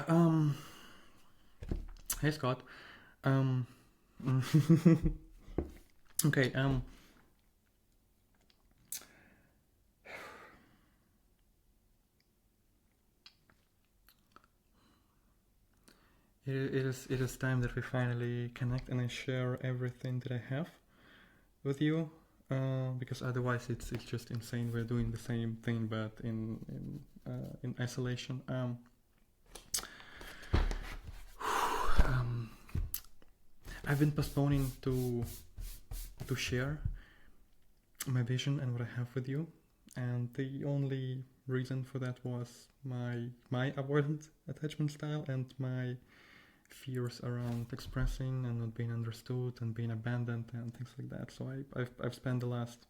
Um, hey Scott. Um, okay. It is time that we finally connect and I share everything that I have with you. Because otherwise it's just insane. We're doing the same thing but in isolation. Um, I've been postponing to share my vision and what I have with you, and the only reason for that was my avoidant attachment style and my fears around expressing and not being understood and being abandoned and things like that. So I've spent the last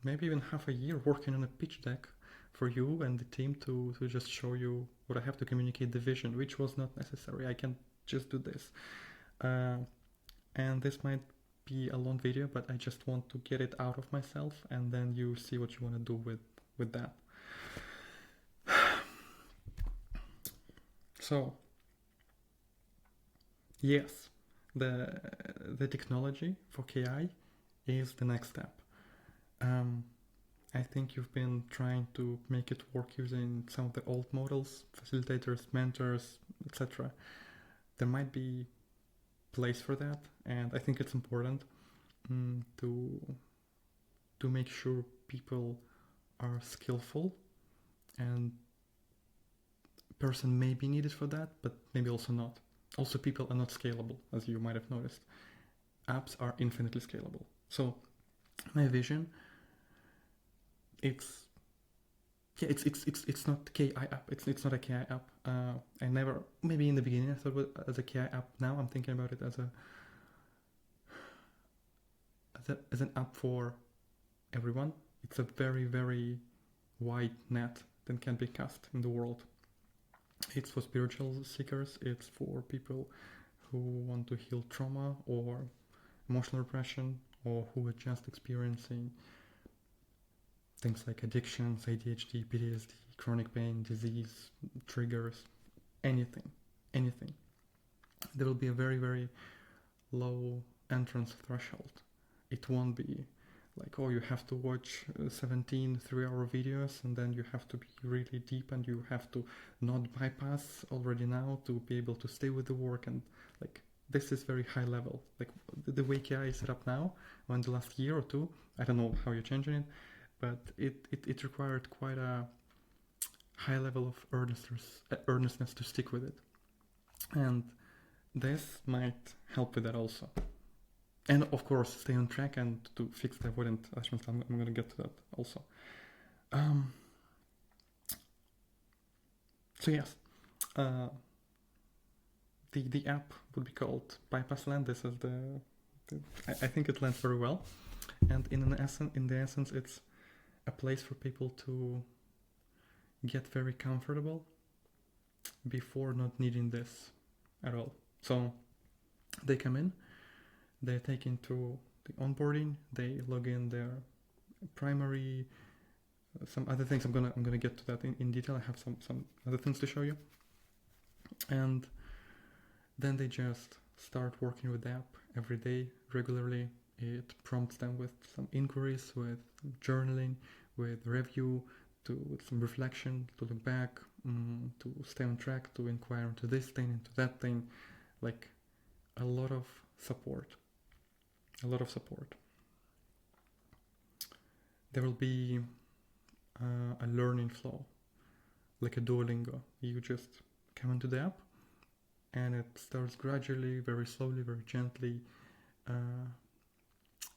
maybe even half a year working on a pitch deck for you and the team to just show you what I have to communicate the vision, which was not necessary. I can just do this. Uh, and this might be a long video, but I just want to get it out of myself and then you see what you want to do with that. So yes, the technology for KI is the next step. Um, I think you've been trying to make it work using some of the old models, facilitators, mentors, etc. There might be place for that, and I think it's important to make sure people are skillful, and person may be needed for that, but maybe also not. Also, people are not scalable, as you might have noticed. Apps are infinitely scalable. So my vision, it's it's not KI app. It's not a KI app. I never, maybe in the beginning I thought it as a KI app. Now I'm thinking about it as an app for everyone. It's a very very wide net that can be cast in the world. It's for spiritual seekers. It's for people who want to heal trauma or emotional repression, or who are just experiencing things like addictions, ADHD, PTSD, chronic pain, disease, triggers, anything, anything. There will be a very, very low entrance threshold. It won't be like, oh, you have to watch 17 3-hour videos and then you have to be really deep and you have to not bypass already now to be able to stay with the work. And like, this is very high level. Like the way KI is set up now, or in the last year or two, I don't know how you're changing it, but it required quite a high level of earnestness to stick with it. And this might help with that also. And of course, stay on track and to fix the avoidant attachments. I'm going to get to that also. So yes, the app would be called Bypassland. This is I think it lands very well, and in the essence, it's a place for people to get very comfortable before not needing this at all. So they come in, they're taken to the onboarding, they log in their primary, some other things. I'm gonna get to that in detail. I have some other things to show you, and then they just start working with the app every day regularly. It prompts them with some inquiries, with journaling, with review, with some reflection, to look back, to stay on track, to inquire into this thing, into that thing. Like a lot of support. A lot of support. There will be a learning flow, like a Duolingo. You just come into the app and it starts gradually, very slowly, very gently,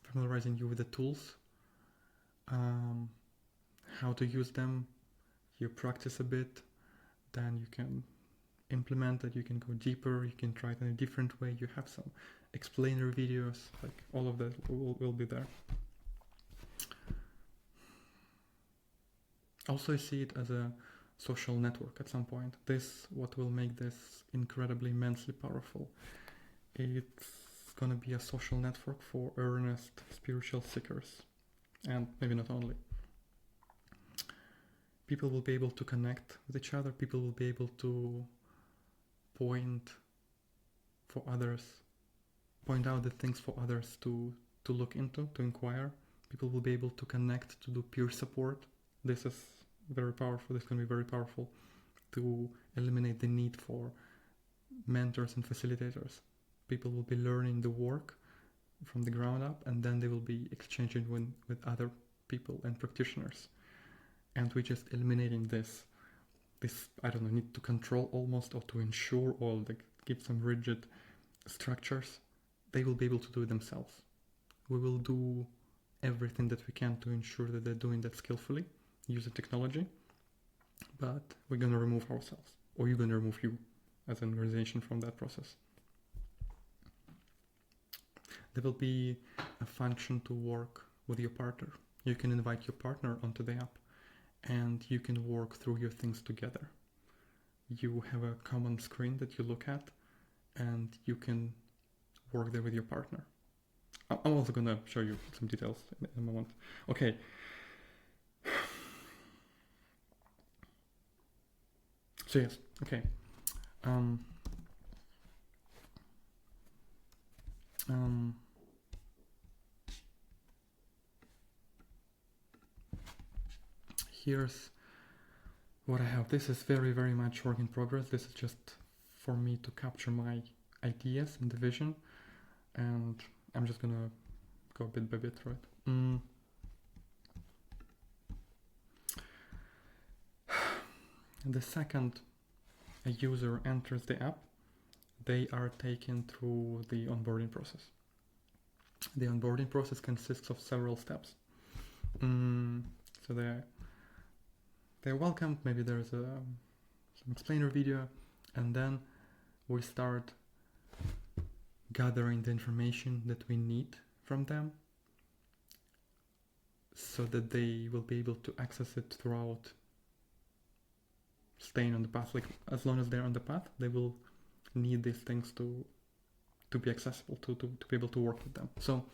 familiarizing you with the tools, how to use them. You practice a bit, then you can implement it, you can go deeper, you can try it in a different way. You have some explainer videos, like all of that will be there. Also, I see it as a social network at some point. This what will make this incredibly immensely powerful. It's gonna be a social network for earnest spiritual seekers, and maybe not only. People will be able to connect with each other. People will be able to point out the things for others to look into, to inquire. People will be able to connect, to do peer support. This is very powerful. This can be very powerful to eliminate the need for mentors and facilitators. People will be learning the work from the ground up, and then they will be exchanging with other people and practitioners. And we're just eliminating this, I don't know, need to control almost, or to ensure, or like give some rigid structures. They will be able to do it themselves. We will do everything that we can to ensure that they're doing that skillfully, using technology, but we're going to remove ourselves, or you're going to remove you as an organization from that process. There will be a function to work with your partner. You can invite your partner onto the app, and you can work through your things together. You have a common screen that you look at, and you can work there with your partner. I'm also going to show you some details in a moment. Okay. So yes, okay. Here's what I have. This is very, very much work in progress. This is just for me to capture my ideas and the vision, and I'm just gonna go bit by bit through it. The second a user enters the app, they are taken through the onboarding process. The onboarding process consists of several steps. So they're welcomed, maybe there's some explainer video, and then we start gathering the information that we need from them so that they will be able to access it throughout staying on the path. Like, as long as they're on the path, they will need these things to be accessible, to be able to work with them. So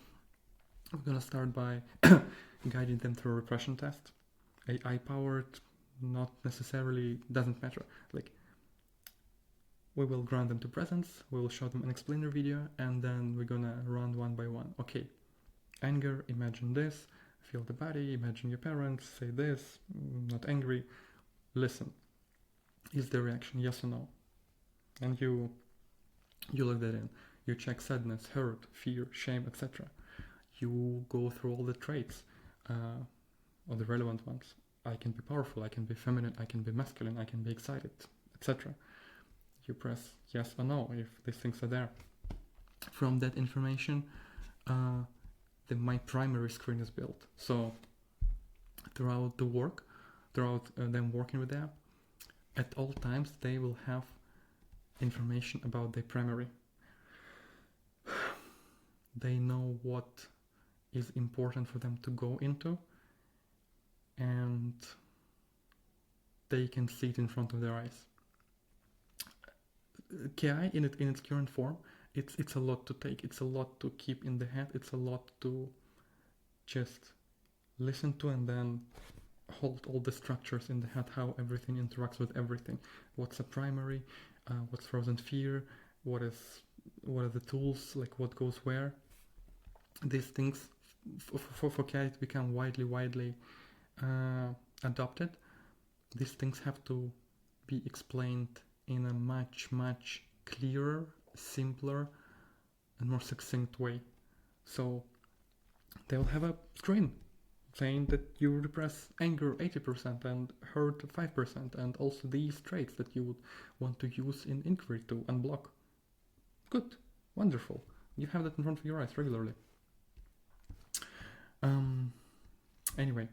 we're going to start by guiding them through a repression test. AI powered, not necessarily, doesn't matter. Like, we will grant them to presence, we will show them an explainer video, and then we're gonna run one by one. Okay, anger, imagine this, feel the body, imagine your parents, say this, not angry, listen. Is the reaction yes or no? And you look that in. You check sadness, hurt, fear, shame, etc. You go through all the traits, or the relevant ones. I can be powerful, I can be feminine, I can be masculine, I can be excited, etc. You press yes or no if these things are there. From that information, my primary screen is built. So throughout the work, throughout them working with the app, at all times they will have information about their primary. They know what is important for them to go into, and they can see it in front of their eyes. KI in its current form, it's a lot to take, it's a lot to keep in the head, it's a lot to just listen to and then hold all the structures in the head, how everything interacts with everything. What's a primary, what's frozen fear, what are the tools, like what goes where. These things for KI to become widely adopted, these things have to be explained in a much clearer, simpler, and more succinct way. So they'll have a screen saying that you repress anger 80% and hurt 5%, and also these traits that you would want to use in inquiry to unblock. Good, wonderful. You have that in front of your eyes regularly. Anyway,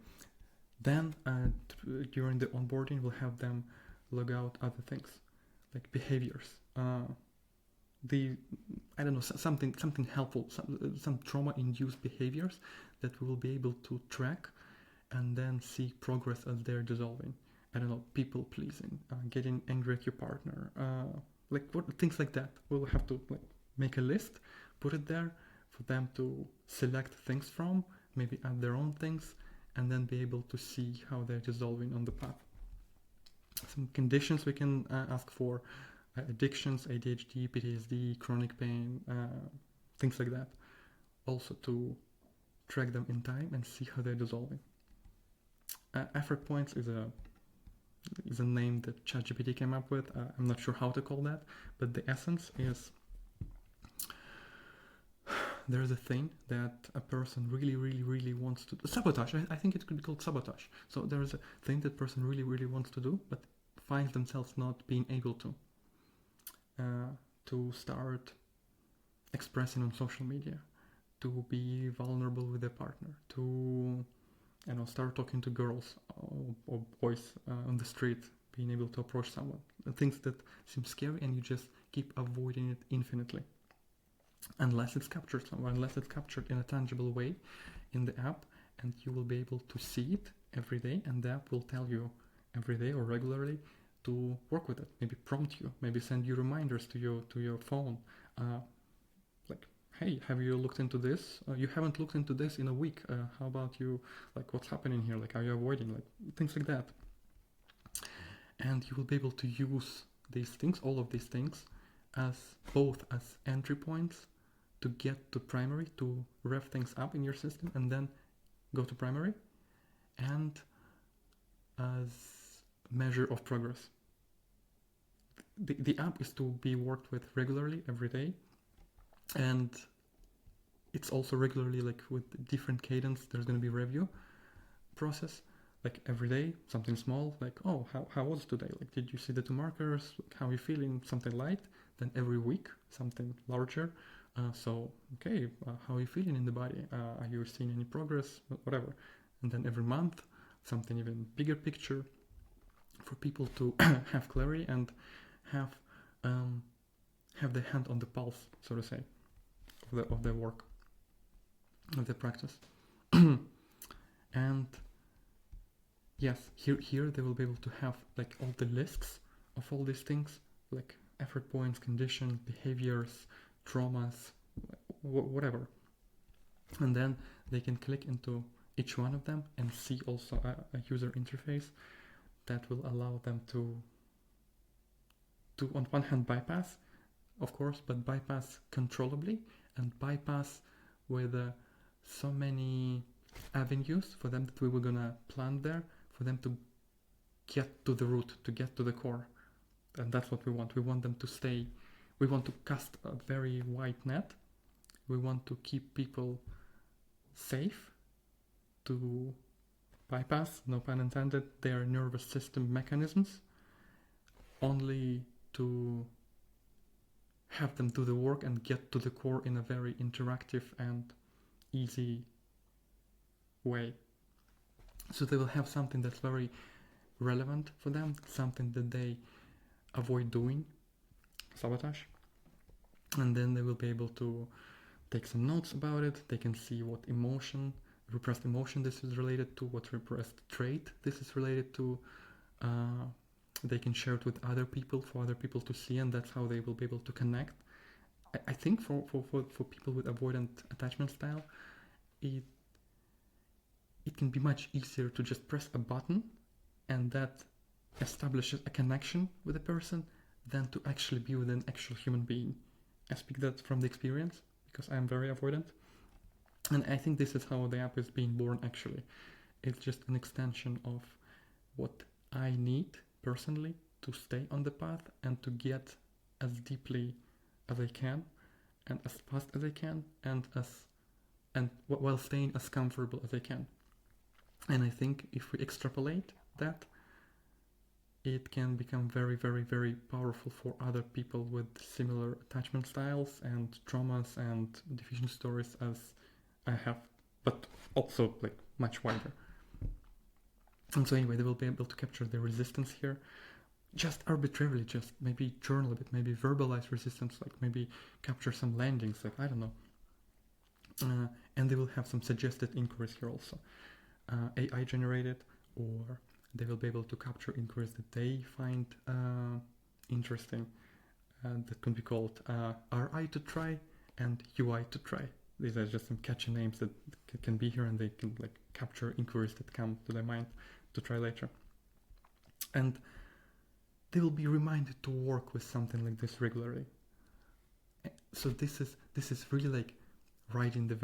then during the onboarding, we'll have them log out other things, like behaviors. Something helpful, some trauma-induced behaviors that we will be able to track and then see progress as they're dissolving. I don't know, people pleasing, getting angry at your partner, things like that. We'll have to make a list, put it there for them to select things from, maybe add their own things, and then be able to see how they're dissolving on the path. some conditions we can ask for, addictions, ADHD, PTSD, chronic pain, things like that. Also to track them in time and see how they're dissolving. Effort points is a name that ChatGPT came up with. I'm not sure how to call that, but the essence is there's a thing that a person really wants to do. Sabotage. I think it could be called sabotage. So there's a thing that person really wants to do, but finds themselves not being able to start expressing on social media, to be vulnerable with their partner, to start talking to girls or boys on the street, being able to approach someone. Things that seem scary and you just keep avoiding it infinitely. Unless it's captured somewhere, unless it's captured in a tangible way in the app, and you will be able to see it every day, and the app will tell you every day or regularly to work with it, maybe prompt you, maybe send you reminders to your phone, like, hey, have you looked into this? You haven't looked into this in a week. How about you, like, what's happening here? Like, are you avoiding, like, things like that? And you will be able to use these things, all of these things, as both as entry points to get to primary, to rev things up in your system and then go to primary, and as measure of progress. The app is to be worked with regularly every day, and it's also regularly, like, with different cadence, there's going to be review process, like every day, something small, like, oh, how was today? Like, did you see the 2 markers? How are you feeling? Something light. Then every week, something larger. Okay, how are you feeling in the body? Are you seeing any progress? Whatever. And then every month, something even bigger picture for people to have clarity and have the hand on the pulse, so to say, of their work, of their practice. And yes, here they will be able to have, like, all the lists of all these things, like effort points, conditions, behaviors, traumas, whatever. And then they can click into each one of them and see also a user interface that will allow them to on one hand bypass, of course, but bypass controllably and bypass with so many avenues for them that we were gonna plan there, for them to get to the root, to get to the core. And that's what we want. We want them to stay. We want to cast a very wide net. We want to keep people safe, to bypass, no pun intended, their nervous system mechanisms, only to have them do the work and get to the core in a very interactive and easy way. So they will have something that's very relevant for them, something that they avoid doing, sabotage, and then they will be able to take some notes about it. They can see what repressed emotion this is related to, what repressed trait this is related to. They can share it with other people, for other people to see, and that's how they will be able to connect. I think for people with avoidant attachment style, it can be much easier to just press a button and that establishes a connection with a person than to actually be with an actual human being. I speak that from the experience because I'm very avoidant, and I think this is how the app is being born actually. It's just an extension of what I need personally to stay on the path and to get as deeply as I can and as fast as I can and while staying as comfortable as I can. And I think if we extrapolate that, it can become very, very, very powerful for other people with similar attachment styles and traumas and diffusion stories as I have, but also, like, much wider. And so anyway, they will be able to capture the resistance here, just arbitrarily, just maybe journal a bit, maybe verbalize resistance, like maybe capture some landings, like, I don't know. And they will have some suggested inquiries here also, AI generated, or they will be able to capture inquiries that they find interesting, that can be called RI to try and UI to try. These are just some catchy names that can be here, and they can, like, capture inquiries that come to their mind to try later. And they will be reminded to work with something like this regularly. So this is really like riding the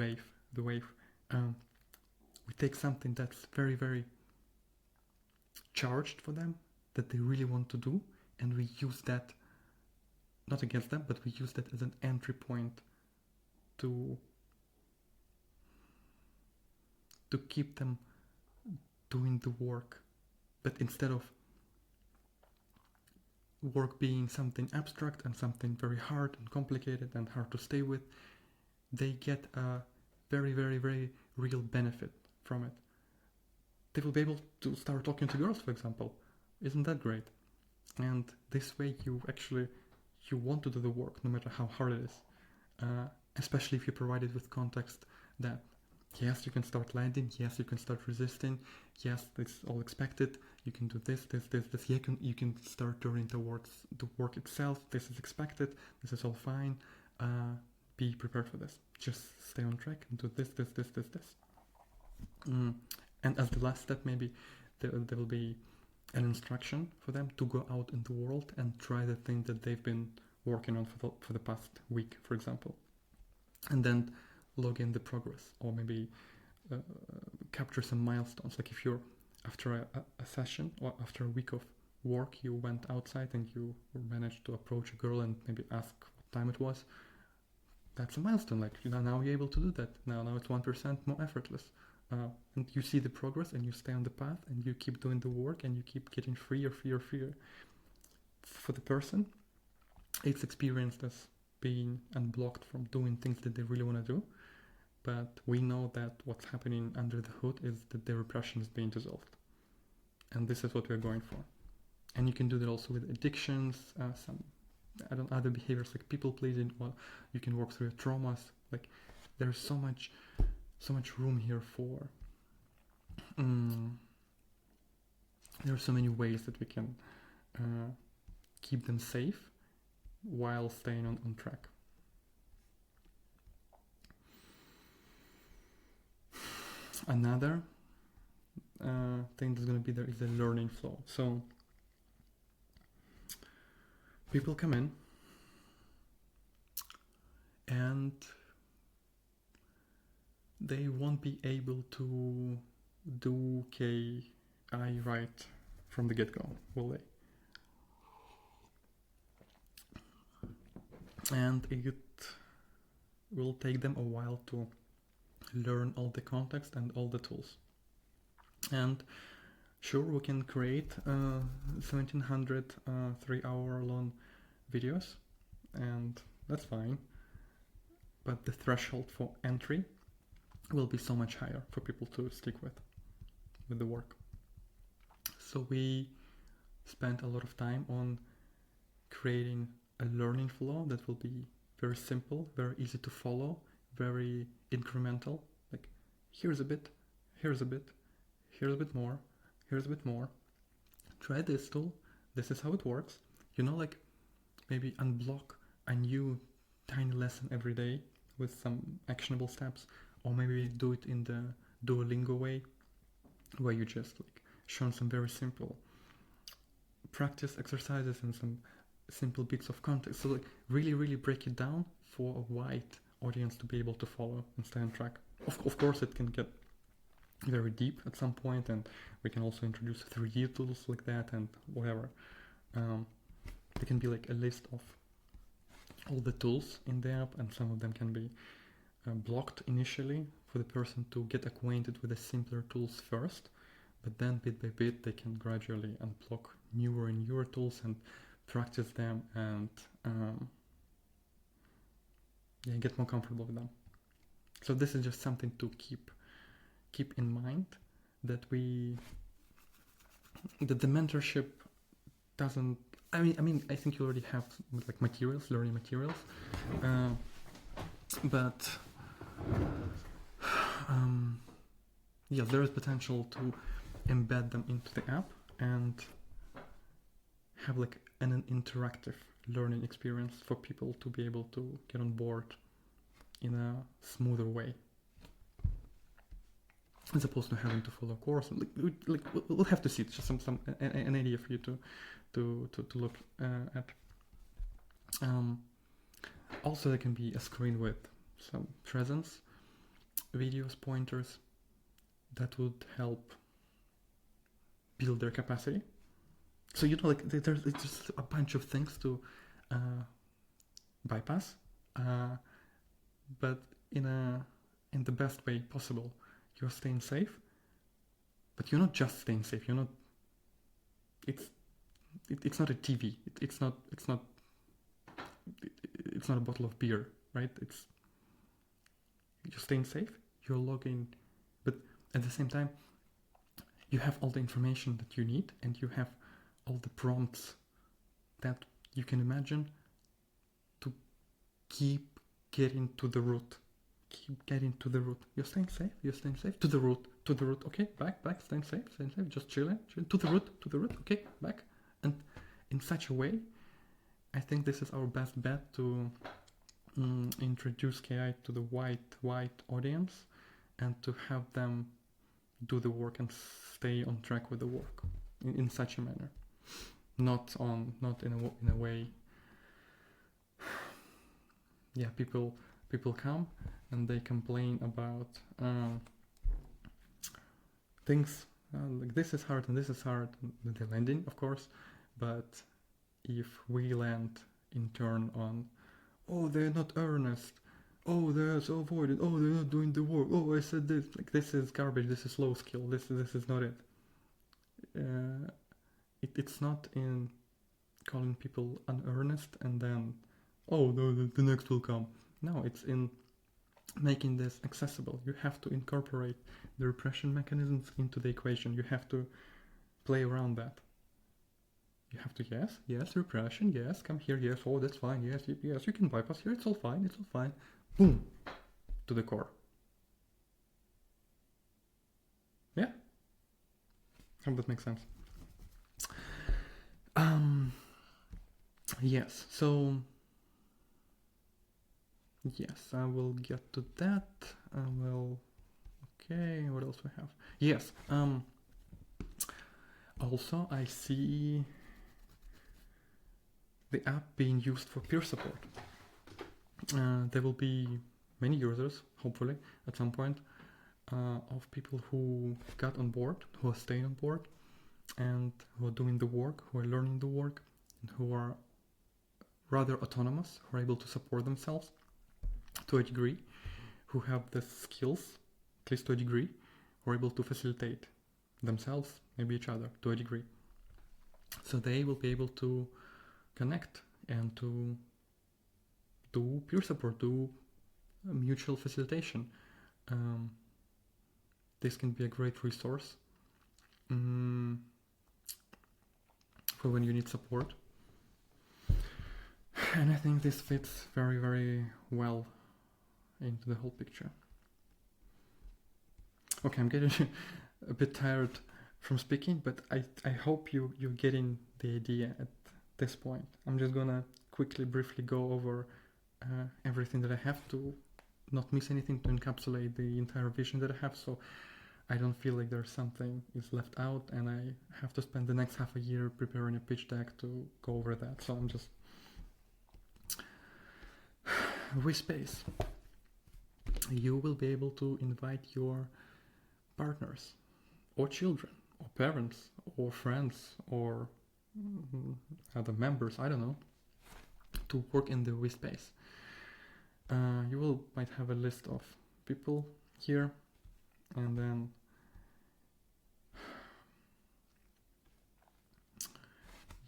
wave. We take something that's very, very charged for them, that they really want to do, and we use that, not against them, but we use that as an entry point to keep them doing the work. But instead of work being something abstract and something very hard and complicated and hard to stay with, they get a very, very, very real benefit from it. They will be able to start talking to girls, for example. Isn't that great? And this way you want to do the work no matter how hard it is. Especially if you provide it with context that yes, you can start landing, yes, you can start resisting, yes, it's all expected, you can do this. You can start turning towards the work itself, this is expected, this is all fine, be prepared for this. Just stay on track and do this. And as the last step, maybe there will be an instruction for them to go out in the world and try the thing that they've been working on for the past week, for example. And then log in the progress, or maybe capture some milestones. Like if you're after a session or after a week of work, you went outside and you managed to approach a girl and maybe ask what time it was. That's a milestone. Like now you're able to do that. Now it's 1% more effortless. And you see the progress and you stay on the path and you keep doing the work and you keep getting freer. For the person, it's experienced as being unblocked from doing things that they really want to do. But we know that what's happening under the hood is that the repression is being dissolved. And this is what we're going for. And you can do that also with addictions, some other behaviors like people pleasing, or you can work through your traumas. Like there's so much room here for there are so many ways that we can keep them safe while staying on track. Another thing that's going to be there is the learning flow. So people come in and they won't be able to do KI right from the get-go, will they? And it will take them a while to learn all the context and all the tools. And sure, we can create 1700 3-hour long videos, and that's fine, but the threshold for entry will be so much higher for people to stick with the work. So we spent a lot of time on creating a learning flow that will be very simple, very easy to follow, very incremental. Like here's a bit, here's a bit, here's a bit more, here's a bit more. Try this tool, this is how it works. Like maybe unblock a new tiny lesson every day with some actionable steps, or maybe do it in the Duolingo way, where you just like show some very simple practice exercises and some simple bits of context. So like really break it down for a wide audience to be able to follow and stay on track. Of course it can get very deep at some point, and we can also introduce 3D tools like that and whatever. There can be like a list of all the tools in the app, and some of them can be blocked initially for the person to get acquainted with the simpler tools first, but then bit by bit they can gradually unblock newer and newer tools and practice them and get more comfortable with them. So this is just something to keep in mind, that the mentorship doesn't. I mean, I think you already have like learning materials, but there is potential to embed them into the app and have like an interactive learning experience for people to be able to get on board in a smoother way, as opposed to having to follow a course. Like we'll have to see. It's just an idea for you to to look at. Also, there can be a screen with some presence, videos, pointers that would help build their capacity. So like there's just a bunch of things to bypass, but in the best way possible. You're staying safe, but you're not just staying safe. You're not. It's not a TV. It's not a bottle of beer, right? You're staying safe. You're logging, but at the same time, you have all the information that you need, and you have all the prompts that you can imagine to keep getting to the root. Keep getting to the root. You're staying safe. You're staying safe. To the root. Okay, back. Staying safe. Just chilling. To the root. Okay, back. And in such a way, I think this is our best bet to introduce KI to the wide audience, and to have them do the work and stay on track with the work in such a manner, not in a way. Yeah, people come and they complain about things like this is hard and this is hard. The landing, of course, but if we land in turn on, oh, they're not earnest, oh, they're so avoidant, oh, they're not doing the work, oh, I said this, like this is garbage, this is low skill, this is not it. It's not in calling people unearnest and then, oh, the next will come. No, it's in making this accessible. You have to incorporate the repression mechanisms into the equation. You have to play around that. You have to, yes, repression, yes, come here, yes, oh, that's fine, yes, you can bypass here, it's all fine, boom, to the core. Yeah? Hope that makes sense. Yes, so, yes, I will get to that. Okay, what else we have? Yes, also I see the app being used for peer support. There will be many users, hopefully, at some point, of people who got on board, who are staying on board, and who are doing the work, who are learning the work, and who are rather autonomous, who are able to support themselves to a degree, who have the skills, at least to a degree, who are able to facilitate themselves, maybe each other, to a degree. So they will be able to connect and to do peer support, do mutual facilitation. This can be a great resource for when you need support. And I think this fits very, very well into the whole picture. Okay, I'm getting a bit tired from speaking, but I hope you're getting the idea at this point. I'm just gonna briefly go over everything that I have to not miss anything, to encapsulate the entire vision that I have, so I don't feel like there's something is left out and I have to spend the next half a year preparing a pitch deck to go over that. So I'm just with space. You will be able to invite your partners or children or parents or friends or other members, I don't know, to work in the WeSpace. You might have a list of people here, and then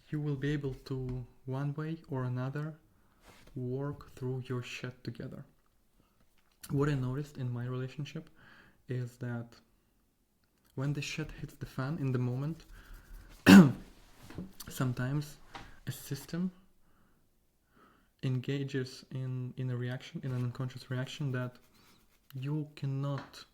you will be able to, one way or another, work through your shit together. What I noticed in my relationship is that when the shit hits the fan in the moment, sometimes a system engages in a reaction, in an unconscious reaction that you cannot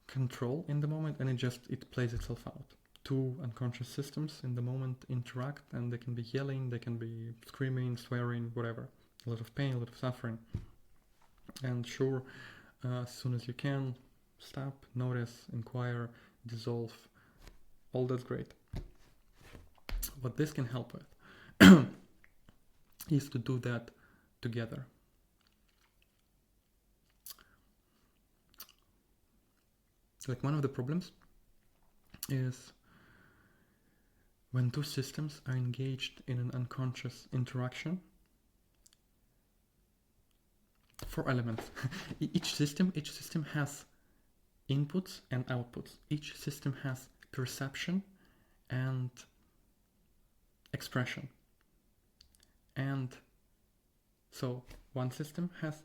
control in the moment, and it plays itself out. Two unconscious systems in the moment interact, and they can be yelling, they can be screaming, swearing, whatever. A lot of pain, a lot of suffering. And sure, as soon as you can, stop, notice, inquire, dissolve. All that's great. What this can help with is to do that together. Like one of the problems is when two systems are engaged in an unconscious interaction. 4 elements. Each system has inputs and outputs. Each system has perception and expression. And so one system has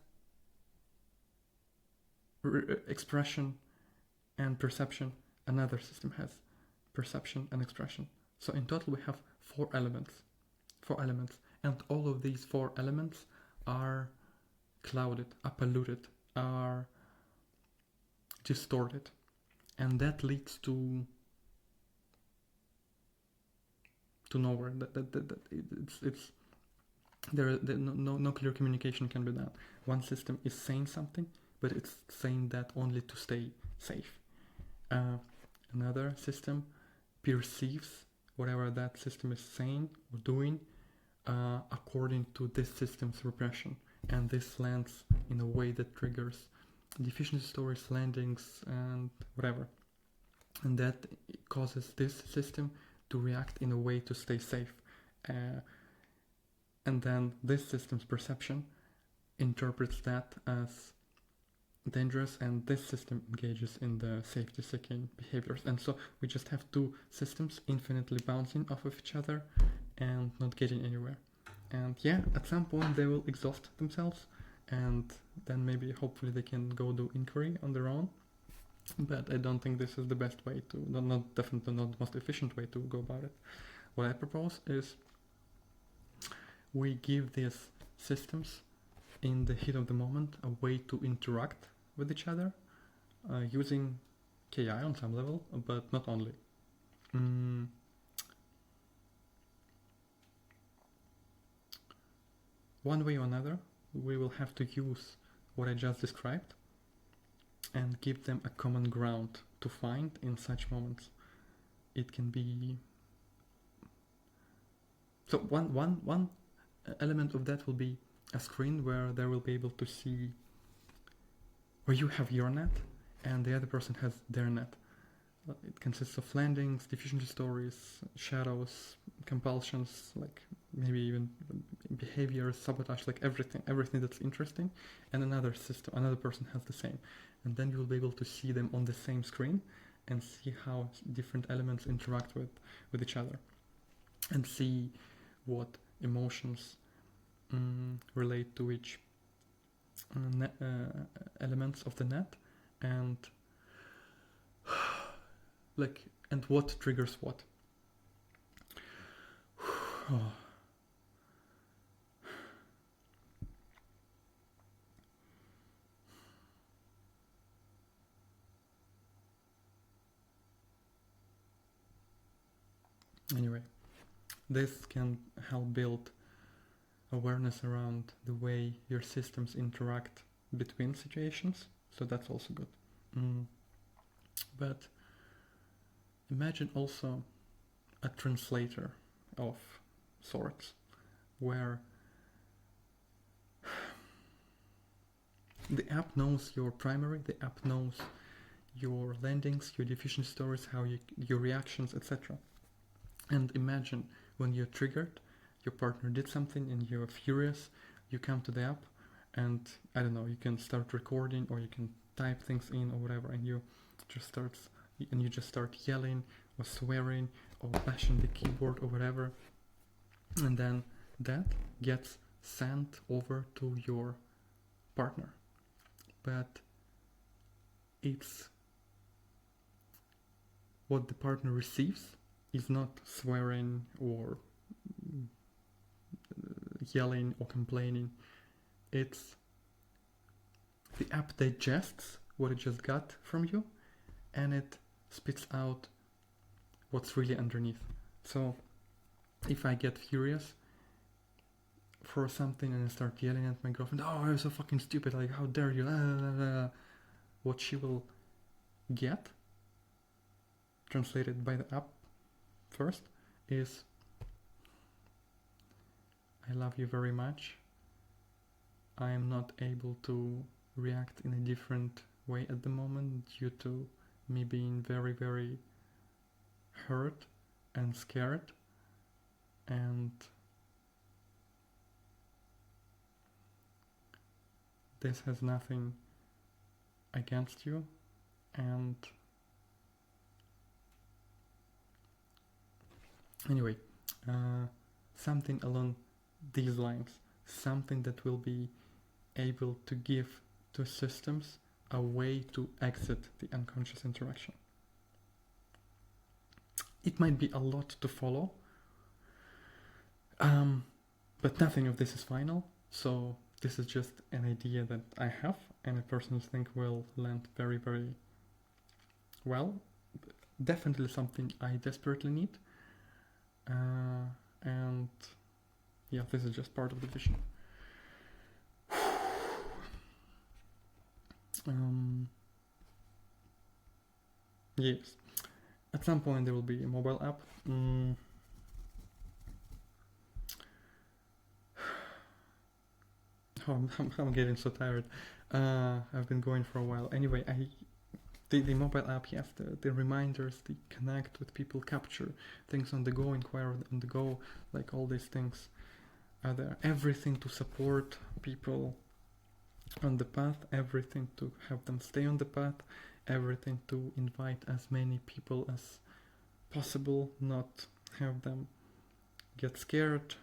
expression and perception, another system has perception and expression. So in total we have 4 elements. And all of these 4 elements are clouded, are polluted, are distorted. And that leads to nowhere. No clear communication can be done. One system is saying something, but it's saying that only to stay safe. Another system perceives whatever that system is saying or doing according to this system's repression, and this lands in a way that triggers deficiency stories, landings, and whatever, and that causes this system to react in a way to stay safe, and then this system's perception interprets that as dangerous, and this system engages in the safety-seeking behaviors. And so we just have 2 systems infinitely bouncing off of each other and not getting anywhere. And yeah, at some point they will exhaust themselves, and then maybe hopefully they can go do inquiry on their own. But I don't think this is the best way to, definitely not the most efficient way to go about it. What I propose is we give these systems in the heat of the moment a way to interact with each other using KI on some level, but not only. One way or another, we will have to use what I just described and give them a common ground to find in such moments. It can be... So one element of that will be a screen where they will be able to see where you have your net and the other person has their net. It consists of landings, deficiency stories, shadows, compulsions, like maybe even behaviors, sabotage, like everything that's interesting, and another person has the same. And then you will be able to see them on the same screen and see how different elements interact with each other, and see what emotions relate to which elements of the net, and and what triggers what. Anyway, this can help build awareness around the way your systems interact between situations, so that's also good. But imagine also a translator of sorts, where the app knows your primary, the app knows your landings, your deficiency stories, your reactions, etc. And imagine when you're triggered, your partner did something and you're furious, you come to the app and, I don't know, you can start recording or you can type things in or whatever, and you just start yelling or swearing or bashing the keyboard or whatever, and then that gets sent over to your partner. But it's what the partner receives is not swearing or yelling or complaining. It's the app digests what it just got from you, and it spits out what's really underneath. So if I get furious for something and I start yelling at my girlfriend, oh, you're so fucking stupid, like, how dare you, what she will get, translated by the app first, is I love you very much. I am not able to react in a different way at the moment due to me being very, very hurt and scared, and this has nothing against you, and anyway, something along these lines, something that will be able to give to systems a way to exit the unconscious interaction. It might be a lot to follow, but nothing of this is final, so this is just an idea that I have, and I personally think will land very, very well. Definitely something I desperately need, and yeah, this is just part of the vision. Yes, at some point there will be a mobile app. I'm getting so tired. I've been going for a while. Anyway, the mobile app, yes, the reminders, the connect with people, capture things on the go, inquire on the go, like all these things are there. Everything to support people on the path, everything to have them stay on the path, everything to invite as many people as possible, not have them get scared,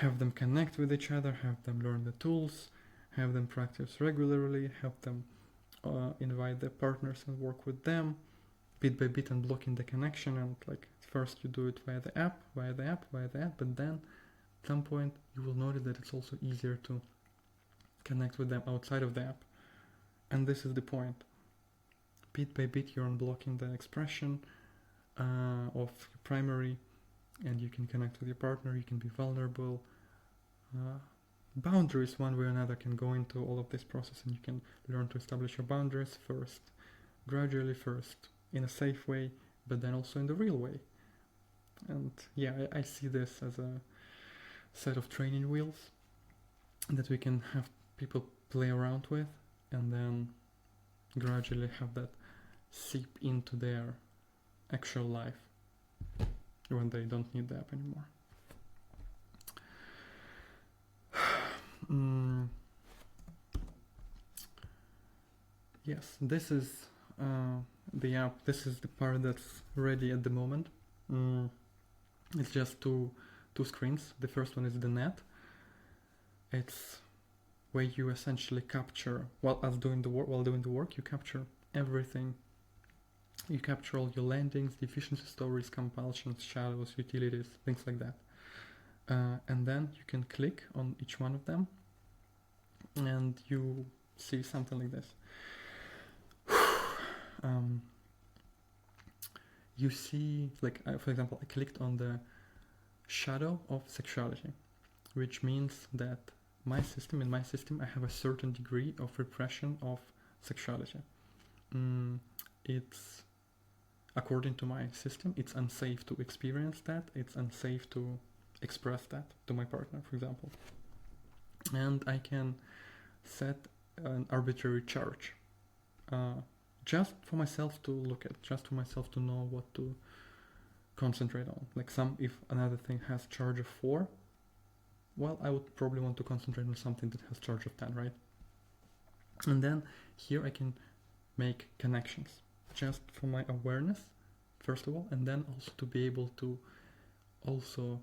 have them connect with each other, have them learn the tools, have them practice regularly, have them invite their partners and work with them bit by bit, and blocking the connection. And like first you do it via the app, but then at some point you will notice that it's also easier to connect with them outside of the app. And this is the point. Bit by bit you're unblocking the expression of your primary, and you can connect with your partner, you can be vulnerable. Boundaries, one way or another, can go into all of this process, and you can learn to establish your boundaries first, gradually, first in a safe way, but then also in the real way. And yeah, I see this as a set of training wheels that we can have people play around with, and then gradually have that seep into their actual life when they don't need the app anymore. Yes, this is the app. This is the part that's ready at the moment. It's just two screens. The first one is the net. It's where you essentially capture, while doing the work, you capture everything. You capture all your landings, deficiency stories, compulsions, shadows, utilities, things like that. And then you can click on each one of them, and you see something like this. You see, like, for example, I clicked on the shadow of sexuality, which means that in my system, I have a certain degree of repression of sexuality. It's, according to my system, it's unsafe to experience that. It's unsafe to express that to my partner, for example. And I can set an arbitrary charge, just for myself to look at, just for myself to know what to concentrate on. Like if another thing has charge of 4, well, I would probably want to concentrate on something that has charge of 10, right? And then here I can make connections, just for my awareness, first of all, and then also to be able to also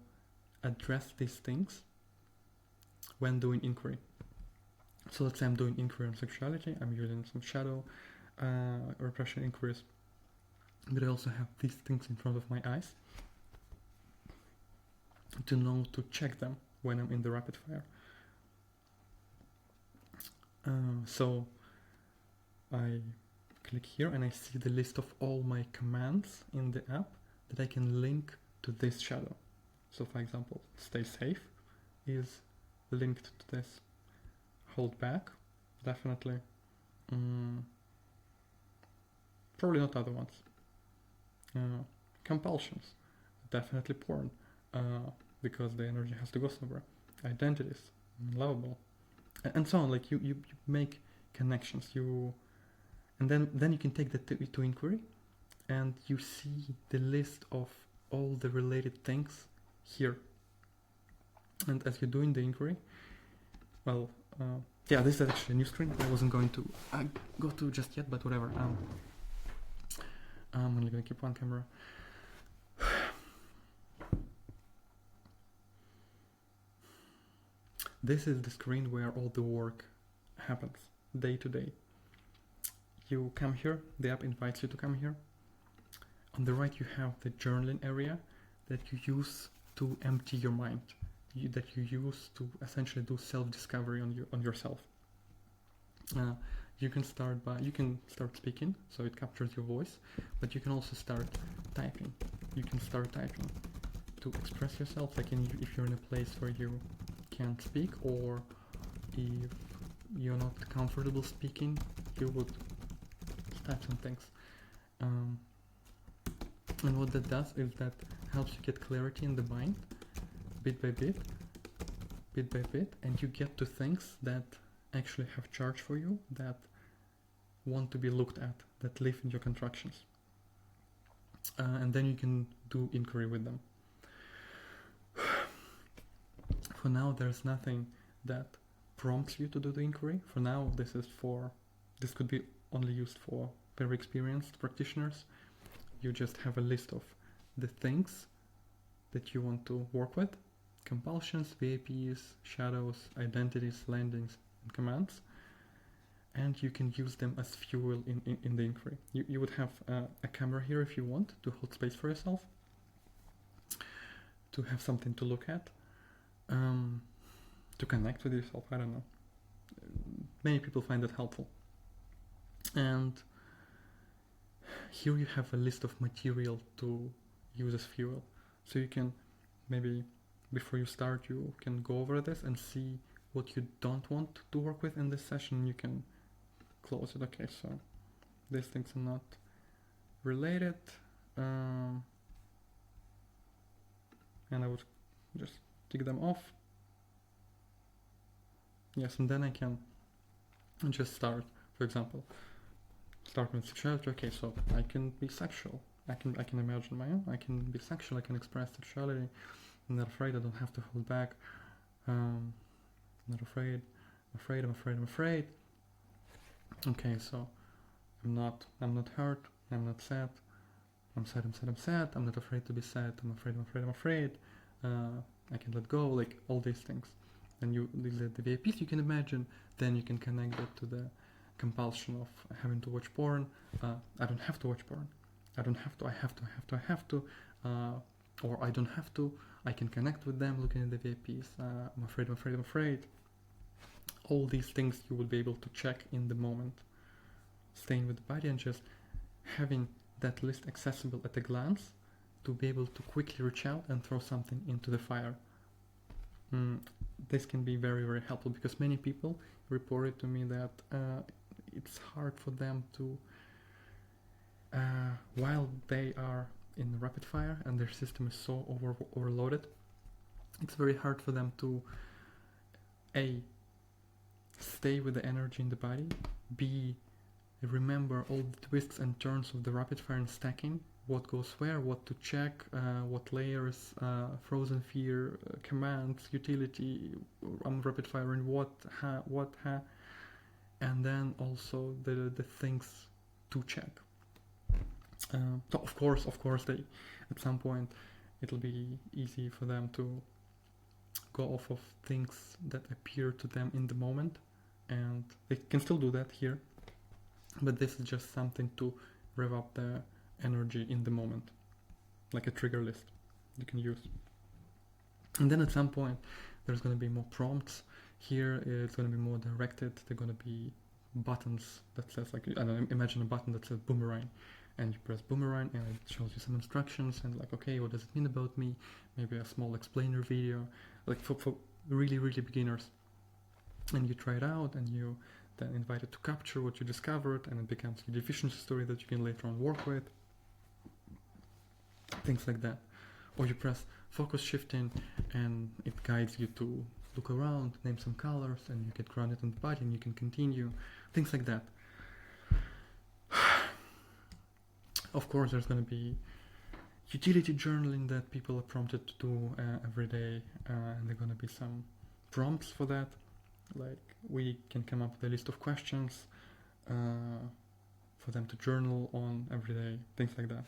address these things when doing inquiry. So let's say I'm doing inquiry on sexuality, I'm using some shadow repression inquiries, but I also have these things in front of my eyes to know to check them when I'm in the rapid fire. So I click here and I see the list of all my commands in the app that I can link to this shadow. So for example, stay safe is linked to this. Hold back, definitely. Probably not other ones. Compulsions, definitely porn. because the energy has to go somewhere. Identities, lovable, and so on. Like you make connections. And then you can take that to inquiry, and you see the list of all the related things here. And as you're doing the inquiry, well, yeah, this is actually a new screen that I wasn't going to go to just yet, but whatever. I'm only gonna keep one camera. This is the screen where all the work happens, day to day. You come here, the app invites you to come here. On the right you have the journaling area that you use to empty your mind, that you use to essentially do self-discovery on yourself. You can start speaking, so it captures your voice, but you can also start typing. You can start typing to express yourself, like if you're in a place where you can't speak, or if you're not comfortable speaking, you would type some things. And what that does is that helps you get clarity in the mind, bit by bit, and you get to things that actually have charge for you, that want to be looked at, that live in your contractions. And then you can do inquiry with them. For now, there's nothing that prompts you to do the inquiry. For now, this could be only used for very experienced practitioners. You just have a list of the things that you want to work with: compulsions, VAPs, shadows, identities, landings, and commands. And you can use them as fuel in the inquiry. You would have a camera here if you want to hold space for yourself, to have something to look at, to connect with yourself. I don't know. Many people find that helpful. And here you have a list of material to use as fuel. So you can, maybe before you start, you can go over this and see what you don't want to work with in this session. You can close it. Okay, so these things are not related. And I would just take them off. Yes, and then I can just start, for example, start with sexuality. Okay, so I can be sexual. I can imagine my own. I can be sexual. I can express sexuality. I'm not afraid. I don't have to hold back. Not afraid. I'm afraid. Okay, so I'm not hurt. I'm not sad. I'm sad. I'm not afraid to be sad. I'm afraid. I can let go. Like all these things. And these are the VIPs you can imagine. Then you can connect it to the compulsion of having to watch porn. I don't have to watch porn. I don't have to. I have to. Or I don't have to. I can connect with them looking at the VIPs. I'm afraid. All these things you will be able to check in the moment. Staying with the body and just having that list accessible at a glance to be able to quickly reach out and throw something into the fire. This can be very, very helpful, because many people reported to me that it's hard for them to, while they are in rapid fire and their system is so overloaded, it's very hard for them to A, stay with the energy in the body, B, remember all the twists and turns of the rapid fire and stacking, what goes where, what to check, what layers, frozen fear, commands, utility, rapid firing, what, and then also the things to check. So of course, they, at some point, it'll be easy for them to go off of things that appear to them in the moment, and they can still do that here, but this is just something to rev up the energy in the moment, like a trigger list you can use. And then at some point there's going to be more prompts. Here it's going to be more directed. They're going to be buttons that says, like, I don't know, imagine a button that says boomerang, and you press boomerang and it shows you some instructions and like, okay, what does it mean about me? Maybe a small explainer video, like for really beginners. And you try it out, and you then invited to capture what you discovered, and it becomes a deficiency story that you can later on work with. Things like that. Or you press focus shifting, and it guides you to look around, name some colors, and you get grounded in the body, and you can continue, things like that. Of course, there's going to be utility journaling that people are prompted to do every day, and there are going to be some prompts for that. Like, we can come up with a list of questions for them to journal on every day, things like that.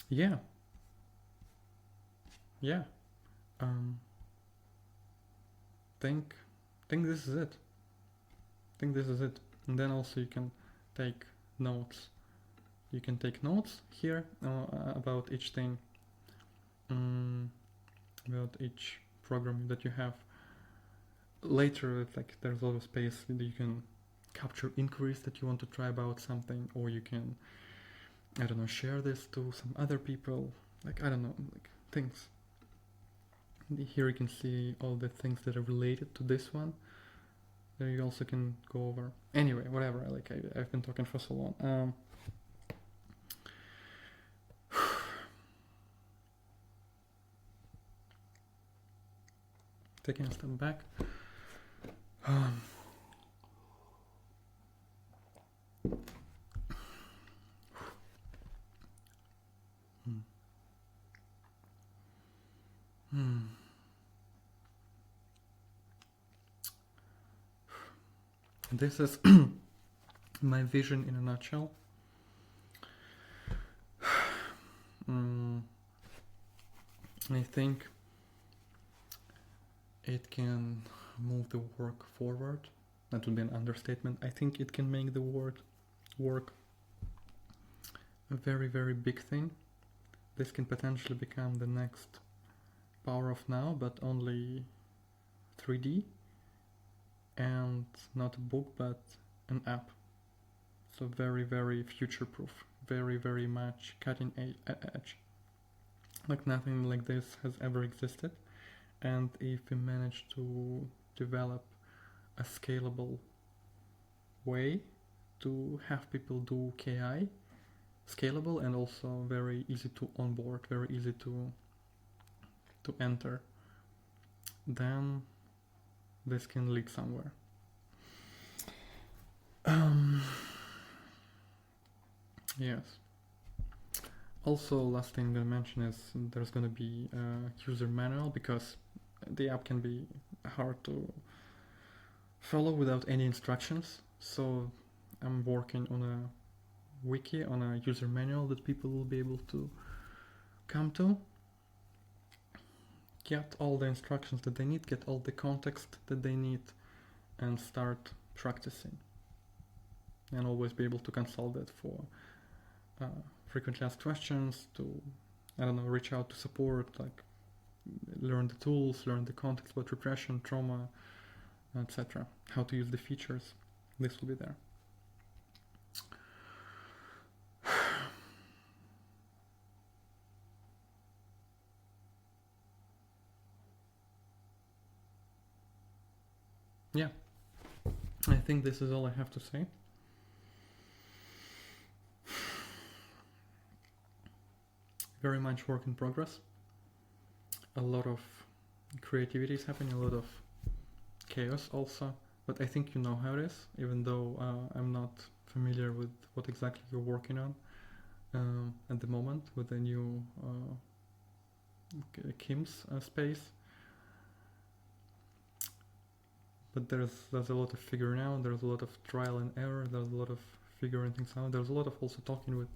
Yeah. Think this is it. And then also you can take notes. You can take notes here about each thing, about each program that you have. Later, it's like there's a lot of space that you can capture inquiries that you want to try about something, or you can, I don't know, share this to some other people, like, I don't know, like things. Here you can see all the things that are related to this one. There you also can go over. Anyway, whatever, like I've been talking for so long. Taking a step back. This is my vision in a nutshell. I think it can move the work forward. That would be an understatement. I think it can make the work a very, very big thing. This can potentially become the next Power of Now, but only 3D, and not a book, but an app. So very, very future-proof, very, very much cutting edge. Like nothing like this has ever existed. And if we manage to develop a scalable way to have people do KI, scalable and also very easy to onboard, very easy to enter, then this can lead somewhere. Yes. Also, last thing I'm gonna mention is there's gonna be a user manual, because the app can be hard to follow without any instructions. So I'm working on a wiki, on a user manual that people will be able to come to, get all the instructions that they need, get all the context that they need, and start practicing. And always be able to consult it for frequently asked questions, to, I don't know, reach out to support, like learn the tools, learn the context about repression, trauma, etc. How to use the features. This will be there. Yeah, I think this is all I have to say. Very much work in progress. A lot of creativity is happening, a lot of chaos also, but I think you know how it is, even though I'm not familiar with what exactly you're working on at the moment with the new Kim's space. But there's a lot of figuring out, there's a lot of trial and error, there's a lot of figuring things out, there's a lot of also talking with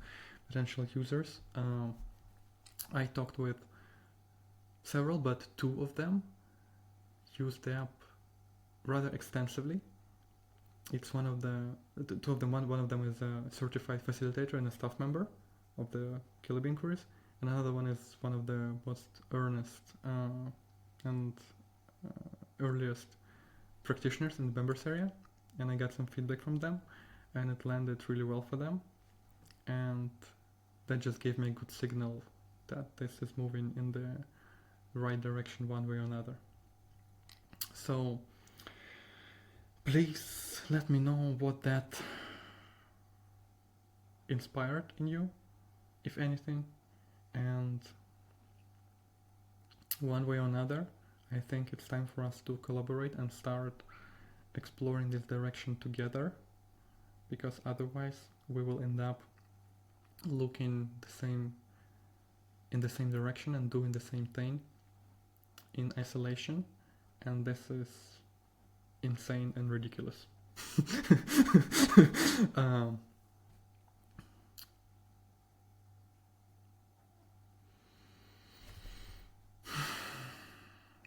potential users. I talked with several, but 2 of them use the app rather extensively. It's one of the 2 of them. One of them is a certified facilitator and a staff member of the Killer Inquiries, and another one is one of the most earnest and earliest practitioners in the members area. And I got some feedback from them, and it landed really well for them, and that just gave me a good signal that this is moving in the right direction one way or another. So please let me know what that inspired in you, if anything, and one way or another, I think it's time for us to collaborate and start exploring this direction together, because otherwise we will end up looking in the same direction and doing the same thing in isolation, and this is insane and ridiculous.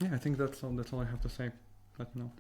Yeah, I think that's all I have to say right now.